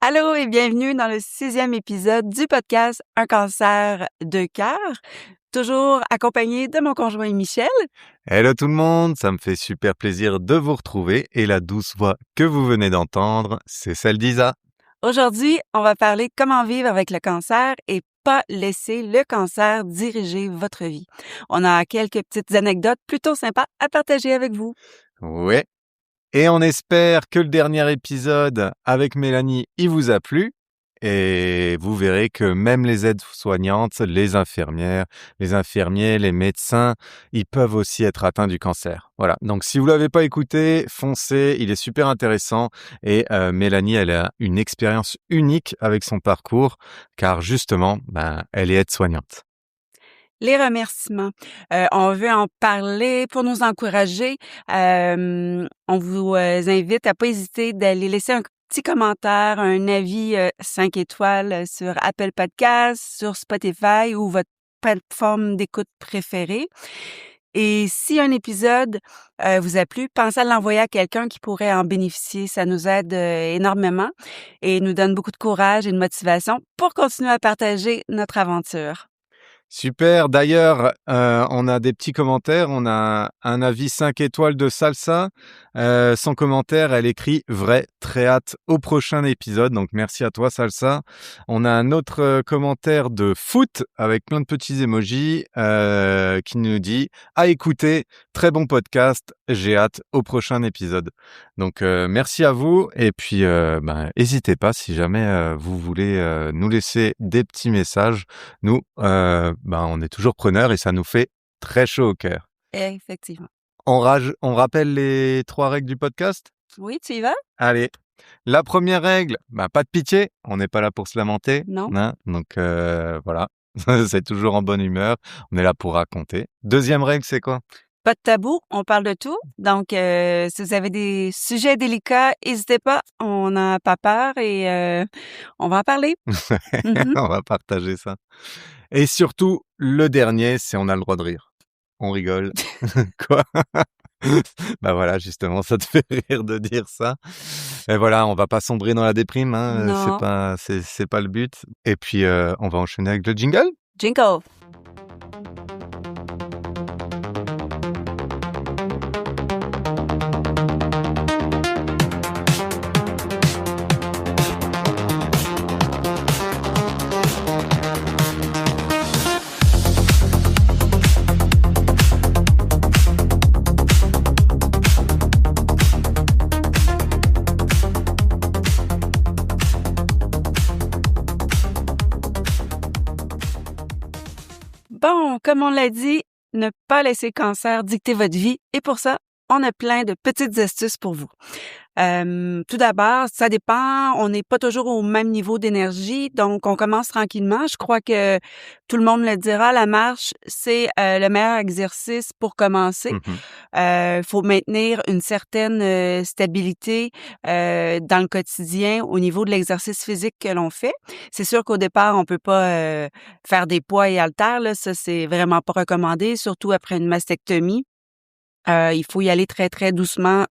Allô et bienvenue dans le 6e épisode du podcast Un cancer de cœur, toujours accompagné de mon conjoint Michel. Hello tout le monde, ça me fait super plaisir de vous retrouver et la douce voix que vous venez d'entendre, c'est celle d'Isa. Aujourd'hui, on va parler comment vivre avec le cancer et pas laisser le cancer diriger votre vie. On a quelques petites anecdotes plutôt sympas à partager avec vous. Ouais, et on espère que le dernier épisode avec Mélanie, il vous a plu. Et vous verrez que même les aides-soignantes, les infirmières, les infirmiers, les médecins, ils peuvent aussi être atteints du cancer. Voilà. Donc, si vous l'avez pas écouté, foncez. Il est super intéressant. Et Mélanie, elle a une expérience unique avec son parcours, car justement, elle est aide-soignante. Les remerciements. On veut en parler pour nous encourager. On vous invite à pas hésiter d'aller laisser un petit commentaire, un avis 5 étoiles sur Apple Podcasts, sur Spotify ou votre plateforme d'écoute préférée. Et si un épisode vous a plu, pensez à l'envoyer à quelqu'un qui pourrait en bénéficier. Ça nous aide énormément et nous donne beaucoup de courage et de motivation pour continuer à partager notre aventure. Super. D'ailleurs, on a des petits commentaires. On a un avis 5 étoiles de Salsa. Son commentaire, elle écrit « Vrai, très hâte au prochain épisode ». Donc, merci à toi, Salsa. On a un autre commentaire de Foot avec plein de petits emojis qui nous dit « À écouter, très bon podcast. J'ai hâte au prochain épisode ». Donc, merci à vous. Et puis, n'hésitez pas si jamais vous voulez nous laisser des petits messages. Nous, on est toujours preneurs et ça nous fait très chaud au cœur. Effectivement. On rappelle les 3 règles du podcast? Oui, tu y vas? Allez, la première règle, pas de pitié, on n'est pas là pour se lamenter, Non. hein, donc voilà, c'est toujours en bonne humeur, on est là pour raconter. Deuxième règle, c'est quoi? Pas de tabou, on parle de tout. Donc, si vous avez des sujets délicats, n'hésitez pas, on n'a pas peur et on va en parler. Mhm. On va partager ça. Et surtout, le dernier, c'est on a le droit de rire. On rigole. Quoi? Voilà, justement, ça te fait rire de dire ça. Et voilà, on va pas sombrer dans la déprime, hein, Non. c'est pas le but. Et puis, on va enchaîner avec le jingle. Jingle. Bon, comme on l'a dit, ne pas laisser le cancer dicter votre vie. Et pour ça, on a plein de petites astuces pour vous. Tout d'abord, ça dépend, on n'est pas toujours au même niveau d'énergie, donc on commence tranquillement. Je crois que tout le monde le dira, la marche, c'est le meilleur exercice pour commencer. Faut maintenir une certaine stabilité dans le quotidien au niveau de l'exercice physique que l'on fait. C'est sûr qu'au départ, on peut pas faire des poids et haltères, là, ça c'est vraiment pas recommandé, surtout après une mastectomie. Il faut y aller très, très doucement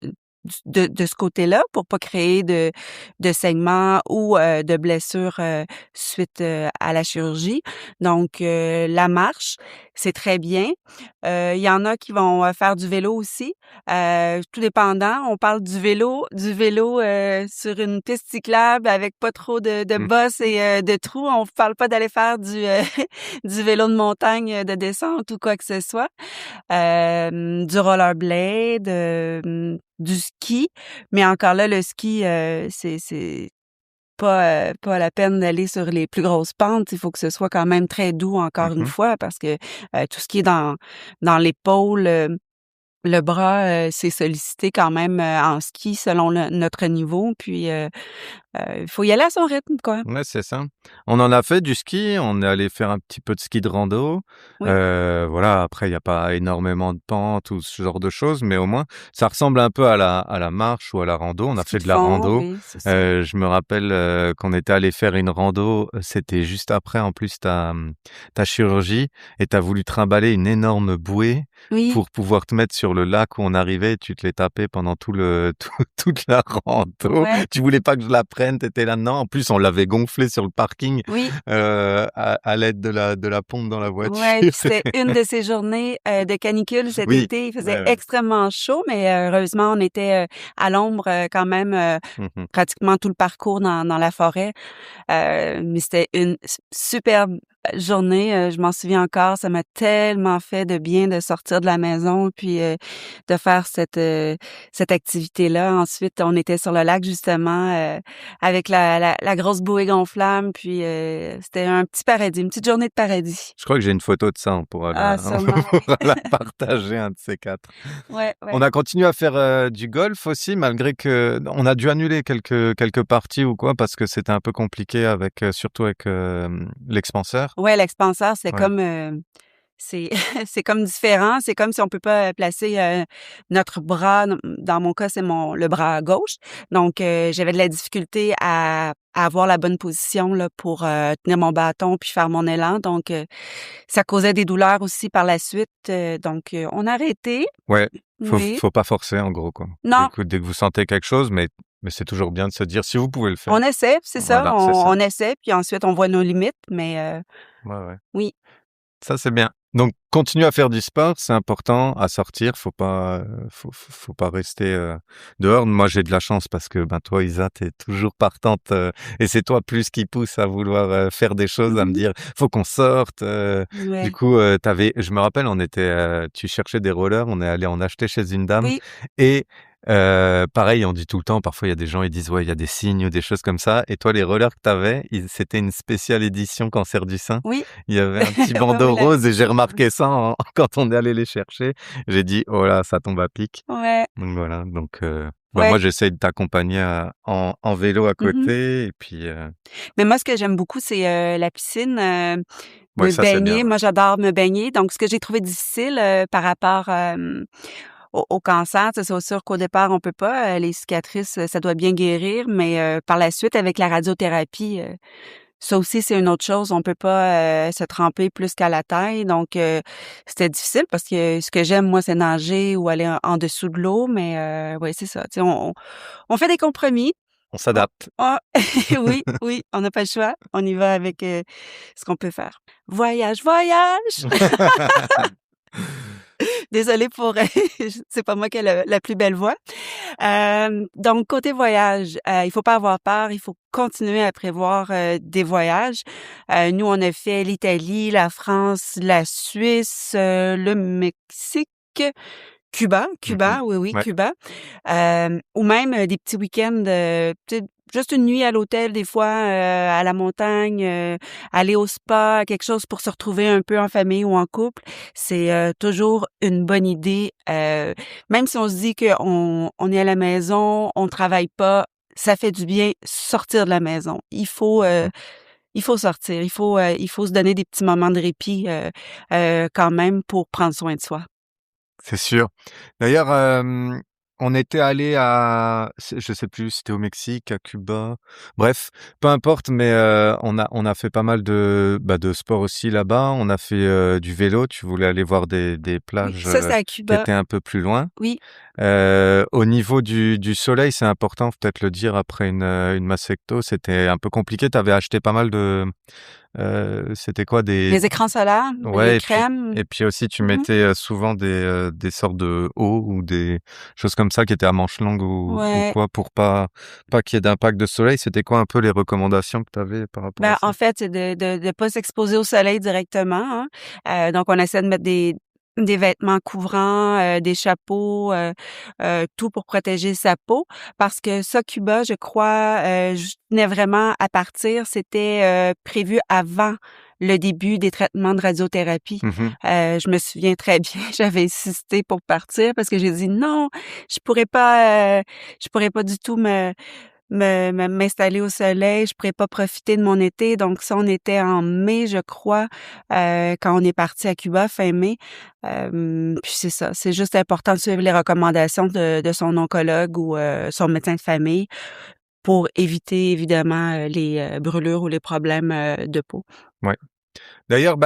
de ce côté-là pour pas créer de saignements ou de blessures suite à la chirurgie. Donc la marche, c'est très bien. Il y en a qui vont faire du vélo aussi. Tout dépendant, on parle du vélo sur une piste cyclable avec pas trop de Mmh. bosses et de trous. On parle pas d'aller faire du du vélo de montagne de descente ou quoi que ce soit. Du rollerblade, du ski, mais encore là, le ski, c'est pas la peine d'aller sur les plus grosses pentes. Il faut que ce soit quand même très doux, encore une Mmh. fois, parce que tout ce qui est dans l'épaule, le bras, c'est sollicité quand même en ski selon notre niveau. Puis, il faut y aller à son rythme, quoi. Ouais, c'est ça. On en a fait du ski, on est allé faire un petit peu de ski de rando. Oui. Voilà, après il y a pas énormément de pentes ou ce genre de choses, mais au moins ça ressemble un peu à la marche ou à la rando. On a Ski fait de de la fond, rando. oui, c'est ça. Je me rappelle, qu'on était allé faire une rando, c'était juste après en plus ta chirurgie et tu as voulu trimballer une énorme bouée Oui. pour pouvoir te mettre sur le lac où on arrivait et tu te les tapais pendant toute la rando. Ouais. Tu voulais pas que je la prenne, t'étais là-dedans. En plus, on l'avait gonflé sur le parking Oui. à l'aide de la pompe dans la voiture. Ouais, puis c'était une de ces journées de canicule cet Oui. été. Il faisait Ouais. extrêmement chaud, mais heureusement, on était à l'ombre quand même Mhm. pratiquement tout le parcours dans la forêt. Mais c'était une superbe journée. Je m'en souviens encore. Ça m'a tellement fait de bien de sortir de la maison puis de faire cette activité-là. Ensuite, on était sur le lac justement avec la grosse bouée gonflable. Puis c'était un petit paradis, une petite journée de paradis. Je crois que j'ai une photo de ça. On pourra Ah, sûrement. on pourra la partager, un de ces quatre. Ouais, On ouais. a continué à faire du golf aussi, malgré que on a dû annuler quelques parties ou quoi, parce que c'était un peu compliqué avec, surtout avec l'expanseur. Ouais, l'expanseur, c'est Ouais. comme c'est c'est comme différent. C'est comme si on peut pas placer notre bras. Dans mon cas, c'est le bras gauche. Donc, j'avais de la difficulté à avoir la bonne position là pour tenir mon bâton puis faire mon élan. Donc, ça causait des douleurs aussi par la suite. Donc, on a arrêté. Ouais, Oui. faut pas forcer en gros, quoi. Non, Dès que vous sentez quelque chose, mais c'est toujours bien de se dire si vous pouvez le faire. on essaie, c'est ça. Voilà, c'est ça. On essaie, puis ensuite on voit nos limites. Mais Ouais. oui. Ça, c'est bien. Donc, continue à faire du sport, c'est important, à sortir, faut pas rester dehors. Moi, j'ai de la chance parce que toi, Isa, t'es toujours partante et c'est toi plus qui pousse à vouloir faire des choses, à me Mhm. dire, faut qu'on sorte. Du Ouais. coup, je me rappelle, tu cherchais des rollers, on est allé en acheter chez une dame Oui. et pareil, on dit tout le temps, parfois il y a des gens, ils disent ouais, il y a des signes ou des choses comme ça. Et toi, les rollers que t'avais, c'était une spéciale édition cancer du sein. Oui. Il y avait un petit Ouais, bandeau ouais, rose et j'ai remarqué ça quand on est allé les chercher. J'ai dit, oh là, ça tombe à pic. ouais. Donc voilà. Donc, Ouais. moi, j'essaie de t'accompagner en vélo à Mhm. côté. Et puis, Mais moi, ce que j'aime beaucoup, c'est la piscine, ouais, me ça, c'est bien. baigner. Moi, j'adore me baigner. Donc, ce que j'ai trouvé difficile par rapport au cancer, c'est sûr qu'au départ, on peut pas. Les cicatrices, ça doit bien guérir. Mais par la suite, avec la radiothérapie, ça aussi, c'est une autre chose. On peut pas se tremper plus qu'à la taille. Donc, c'était difficile parce que ce que j'aime, moi, c'est nager ou aller en dessous de l'eau. Mais oui, c'est ça. Tu sais, on fait des compromis. On On s'adapte. ah oui, oui, on n'a pas le choix. On y va avec ce qu'on peut faire. Voyage, voyage! Désolée pour c'est pas moi qui ai la plus belle voix. Donc côté voyage, il faut pas avoir peur, il faut continuer à prévoir des voyages. Nous, on a fait l'Italie, la France, la Suisse, le Mexique, Mhm. oui, oui, Ouais. Cuba. Ou même des petits week-ends, tu sais, juste une nuit à l'hôtel, des fois, à la montagne, aller au spa, quelque chose pour se retrouver un peu en famille ou en couple. C'est toujours une bonne idée. Même si on se dit qu'on est à la maison, on travaille pas, ça fait du bien sortir de la maison. Il faut sortir, il faut se donner des petits moments de répit quand même pour prendre soin de soi. C'est sûr. D'ailleurs, on était allé je sais plus, c'était au Mexique, à Cuba. Bref, peu importe, mais on a fait pas mal de sport aussi là-bas. On a fait du vélo. Tu voulais aller voir des Oui, plages ça, c'est à qui Cuba. étaient un peu plus loin. Oui. Au niveau du soleil, c'est important, faut peut-être le dire, après une mastecto, c'était un peu compliqué. Tu avais acheté pas mal c'était quoi des Les écrans solaires, les Ouais, crèmes. et puis aussi tu Mmh. mettais souvent des sortes de hauts ou des choses comme ça qui étaient à manches longues ou Ouais. quoi pour pas qu'il y ait d'impact de soleil. C'était quoi un peu les recommandations que tu avais par rapport à Ben, ça? en fait, c'est de pas s'exposer au soleil directement, hein. Donc on essaie de mettre des vêtements couvrants, des chapeaux, tout pour protéger sa peau. Parce que ça, Cuba, je crois, je tenais vraiment à partir. C'était prévu avant le début des traitements de radiothérapie. Mmh. Je me souviens très bien, j'avais insisté pour partir parce que j'ai dit: «Non, je pourrais pas du tout m'installer au soleil, je pourrais pas profiter de mon été». Donc ça, on était en mai, je crois, quand on est parti à Cuba, fin mai. Puis c'est ça, c'est juste important de suivre les recommandations de son oncologue ou son médecin de famille pour éviter évidemment, les brûlures ou les problèmes, de peau. Ouais. D'ailleurs,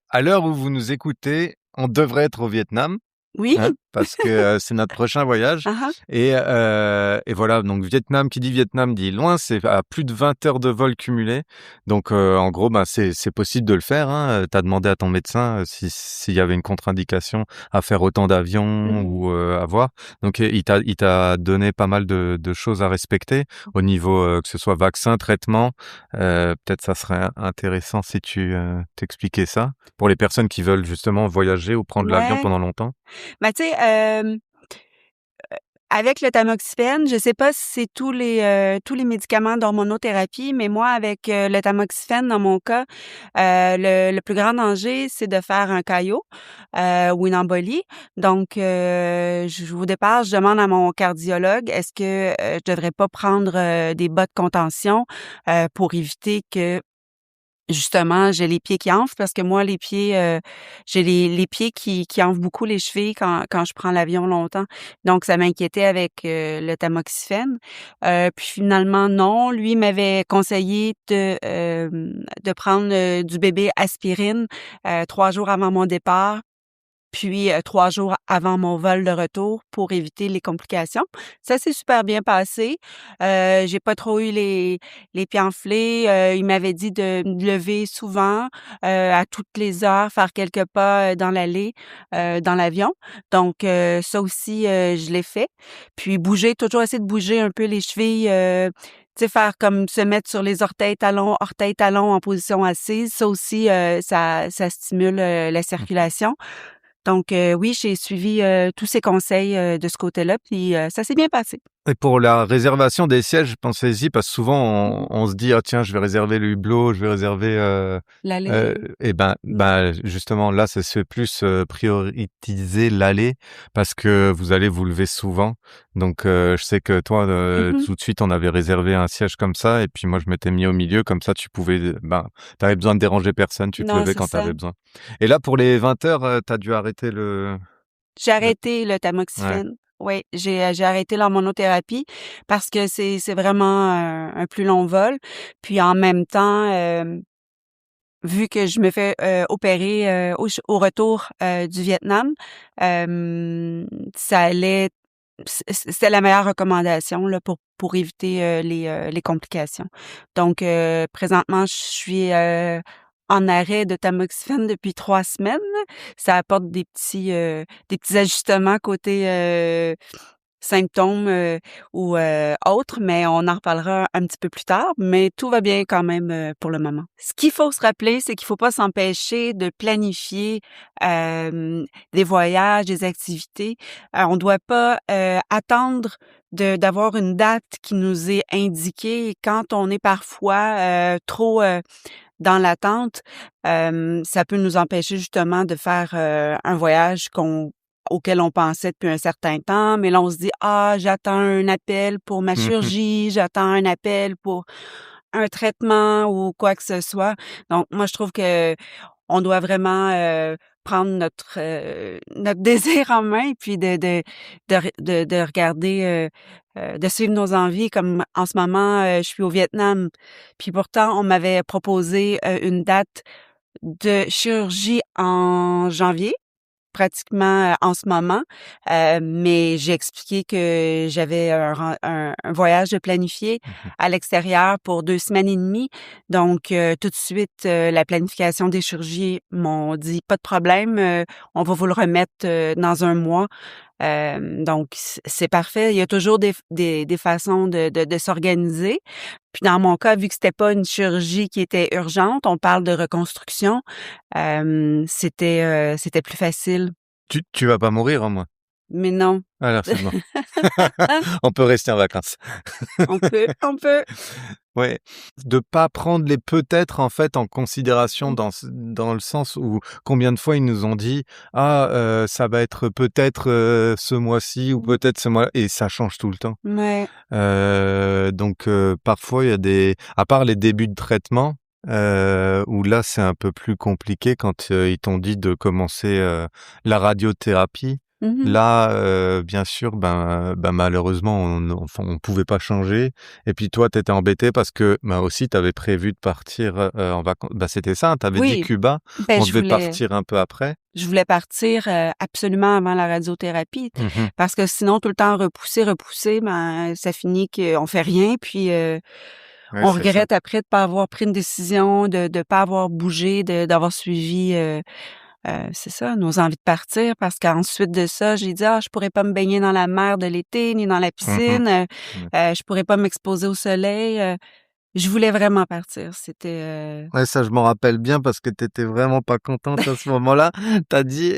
à l'heure où vous nous écoutez, on devrait être au Vietnam, Oui, hein, parce que c'est notre prochain voyage. Ah Et voilà, donc Vietnam, qui dit Vietnam dit loin, c'est à plus de 20 heures de vol cumulé. Donc en gros, c'est possible de le faire. Hein. Tu as demandé à ton médecin s'il y avait une contre-indication à faire autant d'avions ou à voir. Donc il t'a donné pas mal de choses à respecter au niveau que ce soit vaccin, traitement. Peut-être ça serait intéressant si tu t'expliquais ça pour les personnes qui veulent justement voyager ou prendre l'avion Ouais. pendant longtemps. Ben, tu sais, avec le tamoxifène, je sais pas si c'est tous les médicaments d'hormonothérapie, mais moi, avec le tamoxifène, dans mon cas, le plus grand danger, c'est de faire un caillot ou une embolie. Donc, au départ, je demande à mon cardiologue, est-ce que je devrais pas prendre des bas de contention pour éviter que justement, j'ai les pieds qui enflent parce que moi, les pieds, j'ai les pieds qui enflent beaucoup les chevilles quand je prends l'avion longtemps. Donc, ça m'inquiétait avec le tamoxifène. Puis finalement, non. Lui m'avait conseillé de prendre du bébé aspirine 3 jours avant mon départ. Puis 3 jours avant mon vol de retour pour éviter les complications. Ça s'est super bien passé. J'ai pas trop eu les pieds enflés. Il m'avait dit de me lever souvent, à toutes les heures, faire quelques pas, dans l'allée, dans l'avion. Donc ça aussi, je l'ai fait. Puis bouger, toujours essayer de bouger un peu les chevilles, tu sais, faire comme se mettre sur les orteils talons en position assise. Ça aussi, ça stimule, la circulation. Donc oui, j'ai suivi, tous ces conseils, de ce côté-là, puis ça s'est bien passé. Et pour la réservation des sièges, pensez-y, parce que souvent on se dit ah tiens, je vais réserver le hublot, je vais réserver L'aller. et justement là ça se fait plus prioriser l'aller parce que vous allez vous lever souvent. Donc je sais que toi Mmh. tout de suite on avait réservé un siège comme ça et puis moi je m'étais mis au milieu comme ça tu pouvais t'avais besoin de déranger personne, tu te Non, levais c'est quand ça. t'avais besoin. Et là pour les 20 heures, t'as dû arrêter J'ai le arrêté le ouais. tamoxifène. Oui, j'ai arrêté l'hormonothérapie parce que c'est vraiment un plus long vol. Puis en même temps, vu que je me fais, opérer, au retour, du Vietnam, ça allait c'était la meilleure recommandation là pour éviter, les complications. Donc présentement, je suis, en arrêt de tamoxifène depuis 3 semaines. Ça apporte des petits ajustements côté, symptômes, ou autres, mais on en reparlera un petit peu plus tard, mais tout va bien quand même, pour le moment. Ce qu'il faut se rappeler, c'est qu'il faut pas s'empêcher de planifier, des voyages, des activités. On doit pas, attendre d'avoir une date qui nous est indiquée quand on est parfois, trop, dans l'attente, ça peut nous empêcher justement de faire, un voyage auquel on pensait depuis un certain temps, mais là, on se dit: «Ah, j'attends un appel pour ma Mmh. chirurgie, j'attends un appel pour un traitement ou quoi que ce soit». Donc moi, je trouve que on doit vraiment, prendre notre désir en main, puis de regarder, de suivre nos envies. Comme en ce moment, je suis au Vietnam, puis pourtant on m'avait proposé, une date de chirurgie en janvier. Pratiquement, en ce moment, mais j'ai expliqué que j'avais un voyage de planifié Mmh. à l'extérieur pour 2 semaines et demie. Donc tout de suite, la planification des chirurgies m'ont dit: «Pas de problème, on va vous le remettre, dans 1 mois». Donc c'est parfait. Il y a toujours des façons de s'organiser. Puis dans mon cas, vu que c'était pas une chirurgie qui était urgente, on parle de reconstruction, c'était plus facile. Tu vas pas mourir, hein, moi? Mais non. Alors c'est bon. On peut rester en vacances. On peut. Ouais, de pas prendre les peut-être en fait en considération Mmh. dans le sens où combien de fois ils nous ont dit: «Ah, ça va être peut-être, ce mois-ci ou Mmh. peut-être ce mois» et ça change tout le temps. Ouais. Donc parfois il y a à part les débuts de traitement, où là c'est un peu plus compliqué quand, ils t'ont dit de commencer, la radiothérapie. Mmh. Là, bien sûr, malheureusement, on pouvait pas changer. Et puis toi, tu étais embêté parce que, aussi, tu avais prévu de partir, en vacances. C'était ça, tu avais dit Oui, Cuba. ben On devait partir un peu après. je voulais partir, absolument avant la radiothérapie Mmh. parce que sinon tout le temps repousser, ben, ça finit qu'on fait rien puis, Ouais, on c'est ça. regrette après de pas avoir pris une décision, de pas avoir bougé, d'avoir suivi, c'est ça, nos envies de partir parce qu'ensuite de ça, j'ai dit: «Ah, je pourrais pas me baigner dans la mer de l'été, ni dans la Mmh. piscine, Ouais. je pourrais pas m'exposer au soleil», je voulais vraiment partir. C'était, Ouais, ça, je m'en rappelle bien parce que tu étais vraiment pas contente à ce moment-là. Tu as dit: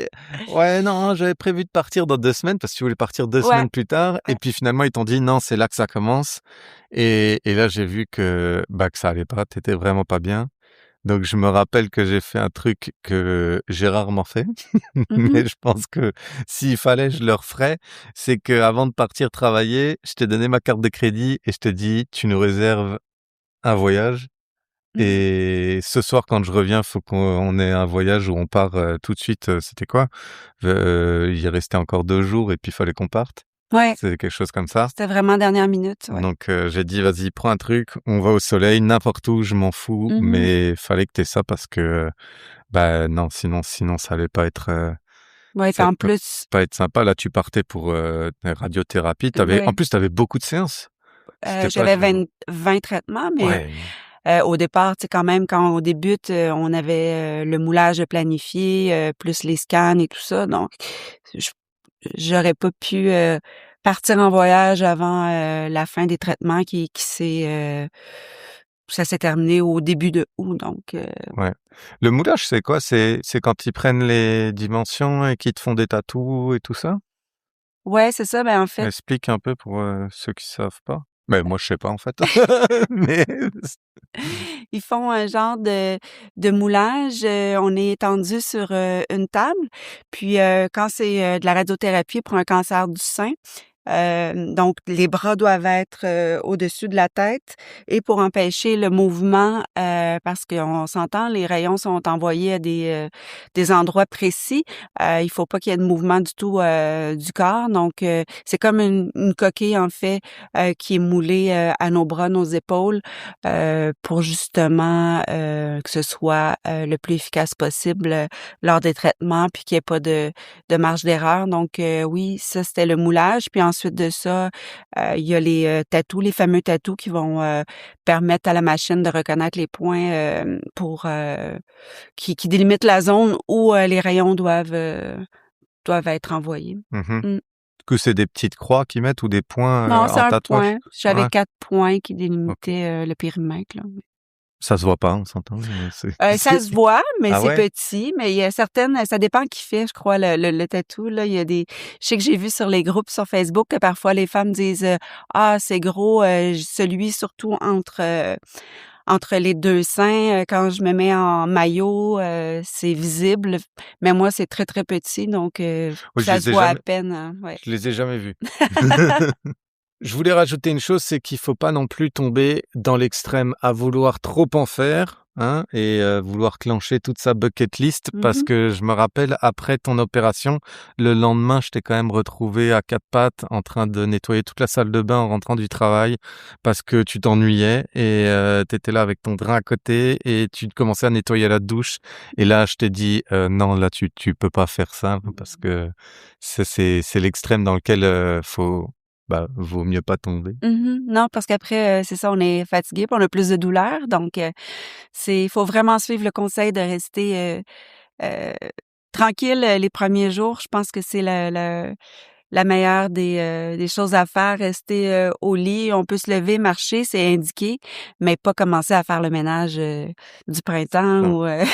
«Ouais, non, j'avais prévu de partir dans 2 semaines», parce que tu voulais partir 2 ouais, semaines plus tard et ouais. puis finalement, ils t'ont dit: «Non, c'est là que ça commence» et là, j'ai vu que ça allait pas, tu étais vraiment pas bien. Donc je me rappelle que j'ai fait un truc que j'ai rarement fait, Mmh. mais je pense que s'il fallait, je le referais. C'est qu'avant de partir travailler, je t'ai donné ma carte de crédit et je t'ai dit: «Tu nous réserves un voyage Mmh. et ce soir quand je reviens, faut qu'on ait un voyage où on part, tout de suite», c'était quoi? Il restait encore 2 jours et puis il fallait qu'on parte. Ouais, C'est quelque chose comme ça. c'était vraiment dernière minute, ouais. Donc j'ai dit: «Vas-y, prends un truc, on va au soleil, n'importe où, je m'en fous, Mmh. mais fallait que tu ça parce que, non, sinon ça allait pas être, Ouais, puis ça allait en plus, pas être sympa». Là, tu partais pour, la radiothérapie. En ouais, plus, tu avais beaucoup de séances. C'était pas j'avais genre 20 traitements, mais ouais. au départ, tu sais, quand même, quand on débute, on avait, le moulage planifié, plus les scans et tout ça, donc j j'aurais pas pu, partir en voyage avant, la fin des traitements qui ça s'est terminé au début de août, donc Ouais. Le moulage, c'est quoi? C'est quand ils prennent les dimensions et qu'ils te font des tatous et tout ça? ouais, c'est ça, ben, en fait, Explique un peu pour, ceux qui savent pas. Moi, je sais pas en fait. Mais ils font un genre de moulage, on est étendu sur, une table, puis, quand c'est, de la radiothérapie pour un cancer du sein, donc les bras doivent être, au-dessus de la tête et pour empêcher le mouvement, parce qu'on s'entend, les rayons sont envoyés à des endroits précis, il faut pas qu'il y ait de mouvement du tout, du corps, donc c'est comme une coquille en fait, qui est moulée, à nos bras, nos épaules, pour justement, que ce soit, le plus efficace possible, lors des traitements, puis qu'il y ait pas de marge d'erreur. Donc oui, ça, c'était le moulage. Puis ensuite de ça, il y a les, tatous, les fameux tatous qui vont, permettre à la machine de reconnaître les points, pour, qui délimitent la zone où, les rayons doivent être envoyés. mmh Mmh. que c'est des petites croix qu'ils mettent ou des points, Non, c'est en un tatouage? point. J'avais Ouais, 4 points qui OK. délimitaient, le périmètre, là. Ça se voit pas, on s'entend, c'est Ça se voit, mais ah c'est ouais? petit, mais il y a certaines ça dépend qui fait, je crois, le tatou, là. Il y a des je sais que j'ai vu sur les groupes sur Facebook que parfois les femmes disent, «Ah, c'est gros, celui surtout entre les 2 seins, quand je me mets en maillot, c'est visible». Mais moi, c'est très, très petit, donc Oui, ça se voit à peine, ouais. je les ai jamais vus. Je voulais rajouter une chose, c'est qu'il faut pas non plus tomber dans l'extrême à vouloir trop en faire, hein, et vouloir clencher toute sa bucket list parce Mmh. que je me rappelle après ton opération, le lendemain, je t'ai quand même retrouvé à 4 pattes en train de nettoyer toute la salle de bain en rentrant du travail parce que tu t'ennuyais et tu étais là avec ton drap à côté et tu commençais à nettoyer la douche et là, je t'ai dit: «Non, là, tu peux pas faire ça parce que c'est l'extrême dans lequel, vaut mieux pas tomber». Mmh. Non, parce qu'après, c'est ça, on est fatigué, puis on a plus de douleur, donc il faut vraiment suivre le conseil de rester, heu, tranquille, les premiers jours. Je pense que c'est la meilleure des choses à faire, rester, au lit. On peut se lever, marcher, c'est indiqué, mais pas commencer à faire le ménage, du printemps Non. ou,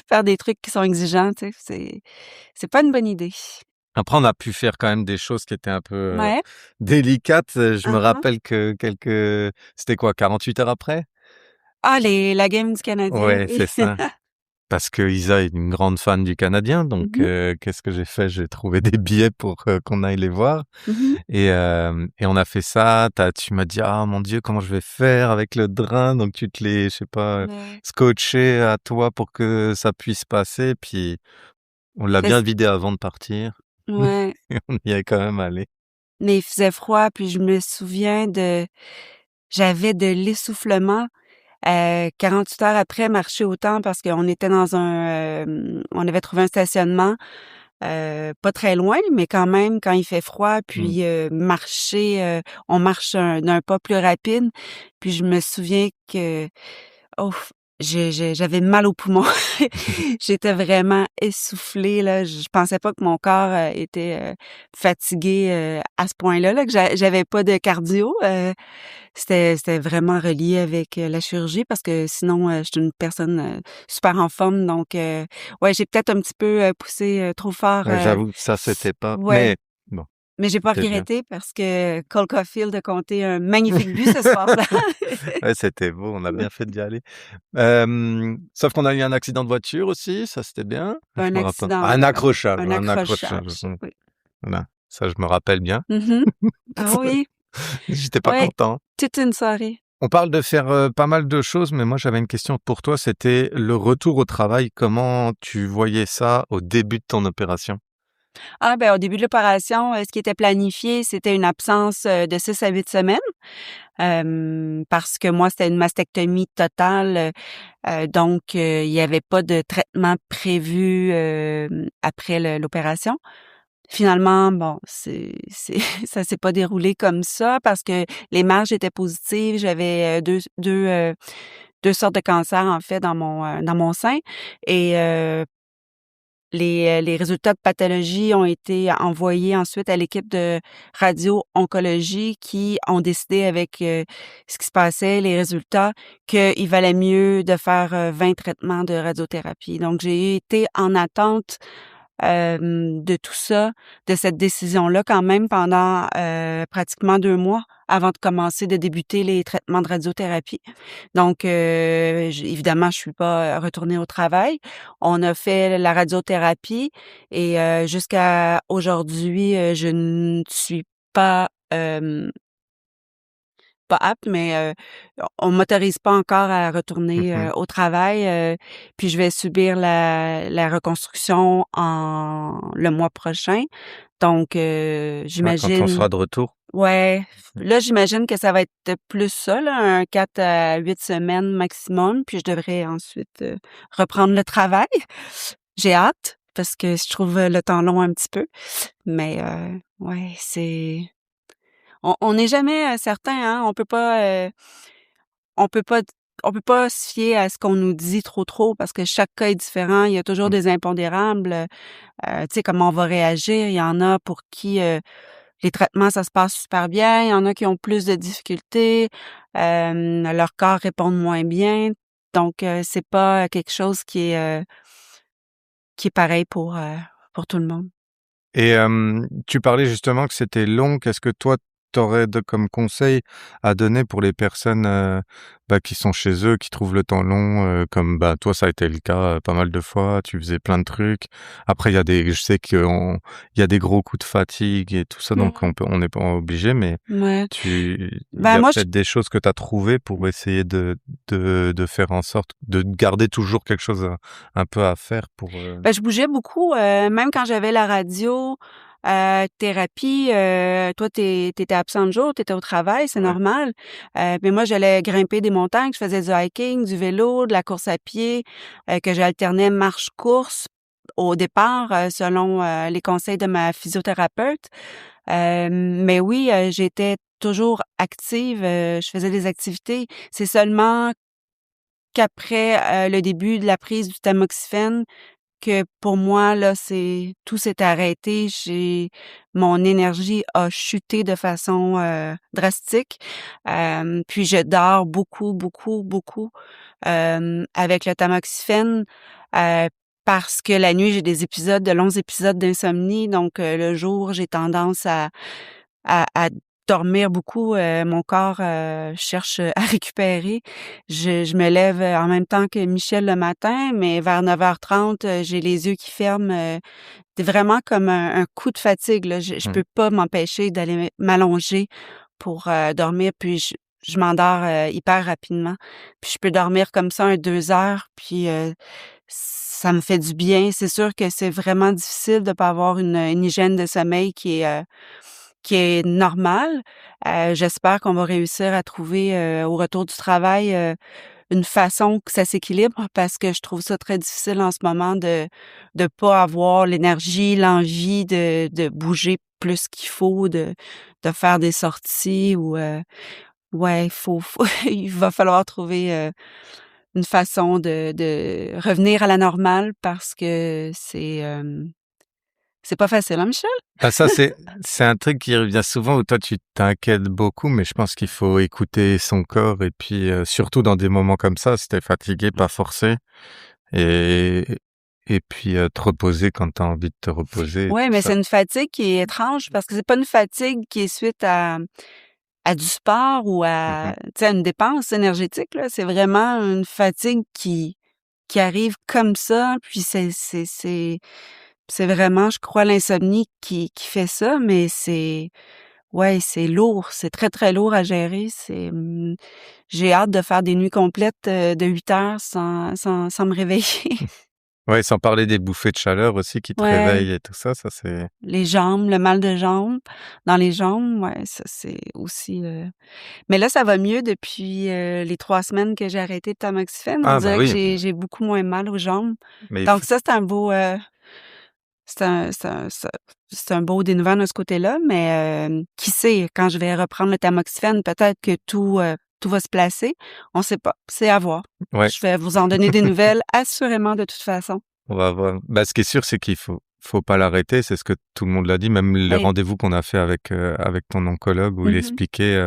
faire des trucs qui sont exigeants, tu sais, c'est pas une bonne idée. Après, on a pu faire quand même des choses qui étaient un peu, Ouais. délicates. Je me Hein, hein. rappelle que c'était quoi, 48 heures après? Ah, la game du Canadien, Ouais, oui. c'est ça. Parce que Isa est une grande fan du Canadien, donc Mmh mh. qu'est-ce que j'ai fait? J'ai trouvé des billets pour, qu'on aille les voir Mmh. et on a fait ça. Tu m'as dit: «Ah mon Dieu, comment je vais faire avec le drain?» Donc tu te l'es, je sais pas, Ouais. scotché à toi pour que ça puisse passer, puis on l'a C'est bien vidé avant de partir. Ouais. On y est quand même allé. Mais il faisait froid, puis je me souviens j'avais de l'essoufflement. 48 heures après, marcher autant parce qu'on était on avait trouvé un stationnement, pas très loin, mais quand même, quand il fait froid, Mmh. puis marcher, on marche d'un pas plus rapide. Puis je me souviens que ouf, j'avais mal aux poumons. J'étais vraiment essoufflée, là. Je pensais pas que mon corps, était, fatigué, à ce point-là, là, que j'avais pas de cardio. C'était vraiment relié avec, la chirurgie parce que sinon, je suis une personne, super en forme donc ouais, j'ai peut-être un petit peu, poussé, trop fort, Ouais, j'avoue que ça, c'était pas ouais. mais bon, Mais j'ai pas c'était bien. regretté parce que Cole Caulfield a compté un magnifique but ce soir-là. Ouais, c'était beau, on a bien fait d'y aller. Sauf qu'on a eu un accident de voiture aussi, ça c'était bien. Je Un me rappelle accident, un ouais, accrochage, un un accrochage, accrochage, oui. voilà, ça je me rappelle bien. Mmh. Ah oui, J'étais pas ouais, content. toute une soirée. On parle de faire, pas mal de choses, mais moi j'avais une question pour toi, c'était le retour au travail. Comment tu voyais ça au début de ton opération? Ah ben, au début de l'opération, ce qui était planifié, c'était une absence, de 6 à 8 semaines, parce que moi, c'était une mastectomie totale, donc il y avait pas de traitement prévu, après l'opération. Finalement, bon, c'est ça s'est pas déroulé comme ça parce que les marges étaient positives. J'avais, 2 sortes de cancers, en fait, dans mon sein et les résultats de pathologie ont été envoyés ensuite à l'équipe de radio-oncologie qui ont décidé avec, ce qui se passait, les résultats, qu'il valait mieux de faire, 20 traitements de radiothérapie. Donc j'ai été en attente de tout ça, de cette décision-là quand même pendant, pratiquement 2 mois avant de débuter les traitements de radiothérapie. Donc, évidemment, je suis pas retournée au travail. On a fait la radiothérapie et jusqu'à aujourd'hui, je ne suis pas, pas apte, mais on m'autorise pas encore à retourner, Mmh. au travail, puis je vais subir la reconstruction le mois prochain. Donc Ah, quand on j'imagine sera de retour? ouais, là, j'imagine que ça va être plus ça là, un 4 à 8 semaines maximum, puis je devrais ensuite, reprendre le travail. J'ai hâte parce que je trouve le temps long un petit peu, mais ouais, on n'est jamais, certain, hein, on peut pas on peut pas se fier à ce qu'on nous dit trop parce que chaque cas est différent. Il y a toujours Mmh. des impondérables, tu sais, comment on va réagir. Il y en a pour qui, les traitements, ça se passe super bien. Il y en a qui ont plus de difficultés, leur corps répond moins bien. Donc, c'est pas quelque chose qui est pareil pour tout le monde. Et tu parlais justement que c'était long. Qu'est-ce que toi, tu aurais comme conseil à donner pour les personnes, qui sont chez eux, qui trouvent le temps long, comme, toi, ça a été le cas, pas mal de fois, tu faisais plein de trucs. Après, je sais qu'il y a des gros coups de fatigue et tout ça, donc Mmh. on n'est pas obligé, mais Ouais. il y Ben, a moi, peut-être des choses que tu as trouvées pour essayer de faire en sorte de garder toujours quelque chose, un peu à faire pour, ben, je bougeais beaucoup, même quand j'avais la radio, thérapie, toi, t'étais absent de jour, t'étais au travail, c'est ouais. normal. Mais moi, j'allais grimper des montagnes, je faisais du hiking, du vélo, de la course à pied, que j'alternais marche-course au départ, selon, les conseils de ma physiothérapeute. Mais oui, j'étais toujours active, je faisais des activités. C'est seulement qu'après, le début de la prise du tamoxifène que pour moi, là, tout s'est arrêté. Mon énergie a chuté de façon, drastique. Puis je dors beaucoup, beaucoup, beaucoup, avec le tamoxifène, heu, parce que la nuit, j'ai de longs épisodes d'insomnie. Donc, le jour, j'ai tendance à dormir beaucoup, mon corps, cherche, à récupérer. Je me lève, en même temps que Michel le matin, mais vers 9h30, j'ai les yeux qui ferment, c'est vraiment comme un coup de fatigue, là. Je Mmh. peux pas m'empêcher d'aller m'allonger pour, dormir. Puis je m'endors hyper rapidement. Puis je peux dormir comme ça 2 heures, puis ça me fait du bien. C'est sûr que c'est vraiment difficile de pas avoir une hygiène de sommeil qui est normale. J'espère qu'on va réussir à trouver au retour du travail une façon que ça s'équilibre parce que je trouve ça très difficile en ce moment de pas avoir l'énergie, l'envie de bouger plus qu'il faut, de faire des sorties ou ouais, faut il va falloir trouver une façon de revenir à la normale parce que c'est pas facile, hein, Michel? Ah, ça, c'est un truc qui revient souvent où toi, tu t'inquiètes beaucoup, mais je pense qu'il faut écouter son corps et puis, surtout dans des moments comme ça, si t'es fatigué, pas forcer et et puis, te reposer quand t'as envie de te reposer et Ouais, tout mais ça. c'est une fatigue qui est étrange parce que c'est pas une fatigue qui est suite à du sport ou Mmh. à, tu sais, à une dépense énergétique, là. C'est vraiment une fatigue qui arrive comme ça, puis c'est vraiment, je crois, l'insomnie qui fait ça, mais ouais, c'est lourd, c'est très, très lourd à gérer. J'ai hâte de faire des nuits complètes, de 8 heures sans me réveiller. Ouais, sans parler des bouffées de chaleur aussi qui te Ouais, réveillent et tout ça, ça c'est les jambes, le mal de jambes, dans les jambes, ouais, ça c'est aussi, mais là, ça va mieux depuis, les 3 semaines que j'ai arrêté le tamoxifène. On ah bah dirait que oui, j'ai beaucoup moins mal aux jambes. mais il Donc faut ça, c'est un beau, c'est un beau dénouement de ce côté-là, mais qui sait, quand je vais reprendre le tamoxifène, peut-être que tout va se placer. On sait pas, c'est à voir. ouais, Je vais vous en donner des nouvelles assurément de toute façon. on va voir. Bah, ce qui est sûr, c'est qu'il faut pas l'arrêter, c'est ce que tout le monde l'a dit, même les Oui. rendez-vous qu'on a fait avec ton oncologue où il Mmh. expliquait,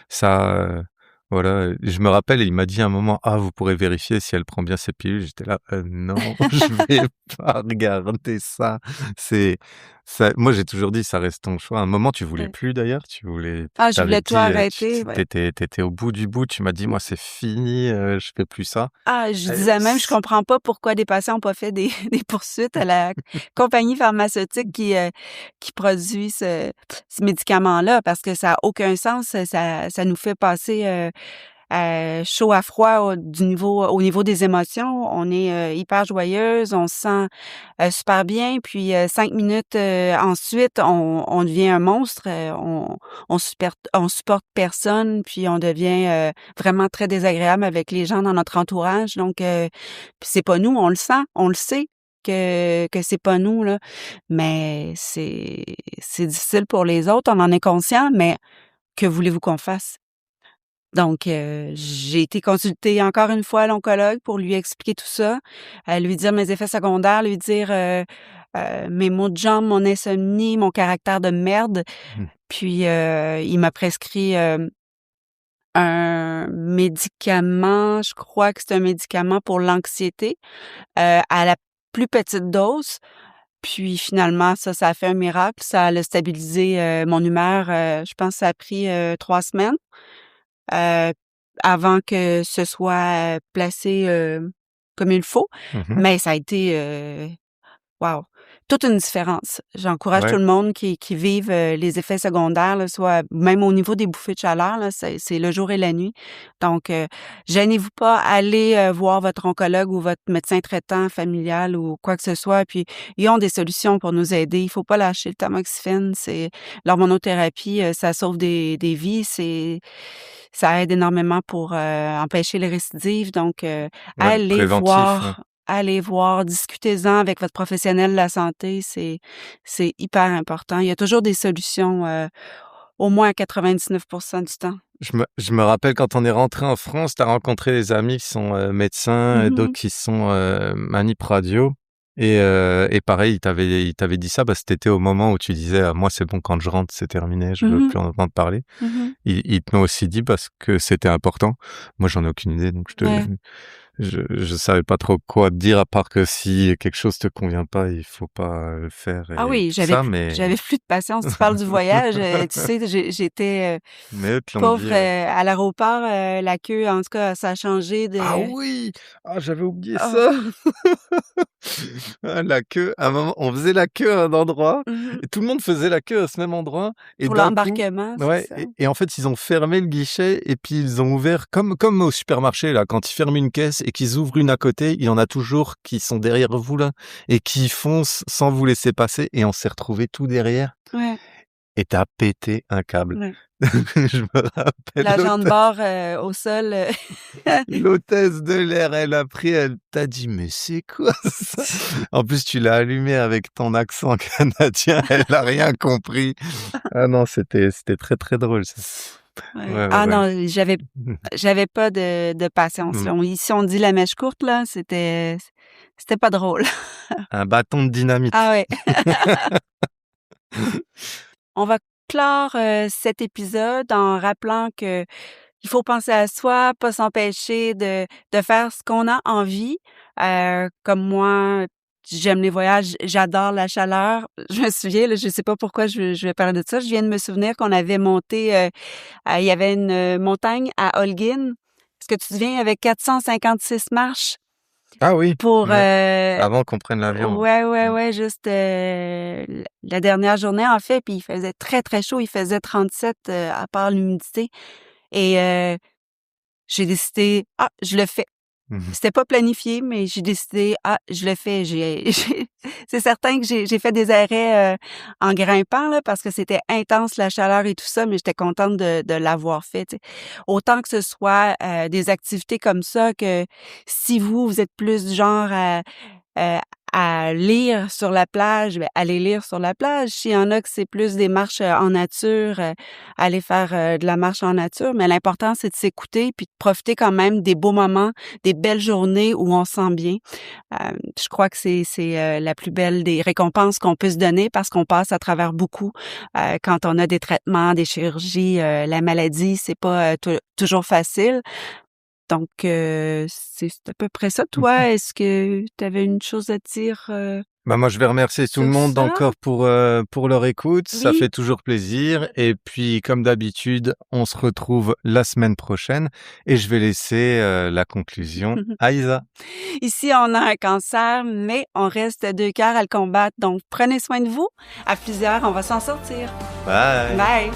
ça, voilà, je me rappelle, il m'a dit à un moment: «Ah, vous pourrez vérifier si elle prend bien ses pilules». J'étais là: non, je vais pas regarder ça». C'est ça moi, j'ai toujours dit: «Ça reste ton choix». À un moment, tu voulais Ouais. plus d'ailleurs, Ah, je t'avais voulais tout dit, arrêter, ouais. tu étais au bout du bout, tu m'as dit: «Moi, c'est fini, je fais plus ça». Ah, je Heu, disais même: «Je comprends pas pourquoi des patients ont pas fait des des poursuites à la compagnie pharmaceutique qui produit ce médicament-là, parce que ça a aucun sens, ça nous fait passer, chaud à froid au niveau des émotions. On est, hyper joyeuse, on se sent, super bien, puis, 5 minutes, ensuite, on devient un monstre, on supporte personne, puis on devient, vraiment très désagréable avec les gens dans notre entourage. Donc, puis c'est pas nous, on le sent, on le sait que c'est pas nous, là, mais c'est difficile pour les autres, on en est conscient, mais que voulez-vous qu'on fasse? Donc, j'ai été consulter encore une fois l'oncologue pour lui expliquer tout ça, lui dire mes effets secondaires, lui dire, mes maux de jambes, mon insomnie, mon caractère de merde. mmh, Puis, il m'a prescrit, un médicament, je crois que c'est un médicament pour l'anxiété, à la plus petite dose. Puis finalement, ça a fait un miracle. Ça l'a stabilisé, mon humeur, je pense que ça a pris, 3 semaines. Heu, avant que ce soit, placé, comme il faut. mmh. Mais ça a été, waouh, toute une différence. J'encourage tout Ouais, le monde qui vivent, les effets secondaires, là, soit même au niveau des bouffées de chaleur, là, c'est le jour et la nuit. Donc, gênez-vous pas, allez, voir votre oncologue ou votre médecin traitant familial ou quoi que ce soit, puis ils ont des solutions pour nous aider. Il faut pas lâcher le tamoxifène, c'est l'hormonothérapie, ça sauve des vies, ça aide énormément pour, empêcher les récidives. Donc, ouais, préventif, ouais. allez voir, discutez-en avec votre professionnel de la santé, c'est hyper important. Il y a toujours des solutions, au moins à 99 du temps. Je me rappelle quand on est rentré en France, tu as rencontré des amis qui sont, médecins et d'autres Mmh. qui sont, manip radio et pareil, ils t'avaient dit ça, bah, c'était au moment où tu disais: «Moi, c'est bon, quand je rentre, c'est terminé, je veux Mmh plus en entendre parler». mh. Mmh. Ils te l'ont aussi dit parce que c'était important. Moi, j'en ai aucune idée, donc je te Ouais. je savais pas trop quoi te dire à part que si quelque chose te convient pas, il faut pas le faire Ah et oui, tout ça, mais j'avais plus de patience. Tu parles du voyage, tu sais, j'étais, mais eux te l'ont pauvre, dit, ouais. à l'aéroport, la queue, en tout cas, ça a changé Ah de oui! Ah, j'avais oublié ah, ça! Ah, la queue, à un moment, on faisait la queue à un endroit mmh et tout le monde faisait la queue à ce même endroit et pour d'un coup l'embarquement, c'est ouais ça? et en fait, ils ont fermé le guichet et puis ils ont ouvert comme au supermarché là, quand ils ferment une caisse et qu'ils ouvrent une à côté, il y en a toujours qui sont derrière vous là et qui foncent sans vous laisser passer et on s'est retrouvés tout derrière Ouais, et tu as pété un câble. ouais. Je me rappelle L'agent de bord, au sol, l'hôtesse de l'air, elle a pris, elle t'a dit: «Mais c'est quoi ça?» En plus, tu l'as allumé avec ton accent canadien, elle a rien compris. Ah non, c'était très, très drôle ça. ouais. Ouais, ouais, Ah ouais. non, j'avais pas de patience, Mmh. là. Ici, on dit la mèche courte, là, c'était pas drôle. Un bâton de Ah dynamite. ouais. On va clore, cet épisode en rappelant que il faut penser à soi, pas s'empêcher de faire ce qu'on a envie. Comme moi, j'aime les voyages, j'adore la chaleur. Je me souviens, là, je sais pas pourquoi je vais parler de ça. Je viens de me souvenir qu'on avait monté, il y avait une, montagne à Holguín. Est-ce que tu te souviens, avec 456 marches Ah oui, pour, ouais, avant qu'on prenne l'avion. ouais, ouais, Mmh. ouais, juste, la dernière journée, en fait, puis il faisait très, très chaud. Il faisait 37, à part l'humidité et j'ai décidé: «Ah, je le fais». Mmh. C'était pas planifié, mais j'ai décidé: «Ah, je le fais». C'est certain que j'ai fait des arrêts, en grimpant là, parce que c'était intense la chaleur et tout ça, mais j'étais contente de l'avoir fait, tu sais. Autant que ce soit, des activités comme ça que si vous êtes plus du genre Heu, à lire sur la plage, ben, allez lire sur la plage. S'il y en a que c'est plus des marches, en nature, allez faire, de la marche en nature, mais l'important, c'est de s'écouter puis de profiter quand même des beaux moments, des belles journées où on se sent bien. Je crois que c'est, la plus belle des récompenses qu'on peut se donner parce qu'on passe à travers beaucoup, quand on a des traitements, des chirurgies, la maladie, c'est pas, toujours facile. Donc, c'est à peu près ça. Toi, est-ce que tu avais une chose à dire, Bah, moi, je vais remercier tout le sur monde ça? encore pour leur écoute. Ça Oui. fait toujours plaisir. Et puis, comme d'habitude, on se retrouve la semaine prochaine et je vais laisser la conclusion à Isa. Ici, on a un cancer, mais on reste 2 cœurs à le combattre. Donc, prenez soin de vous. À plusieurs, on va s'en sortir. Bye. Bye.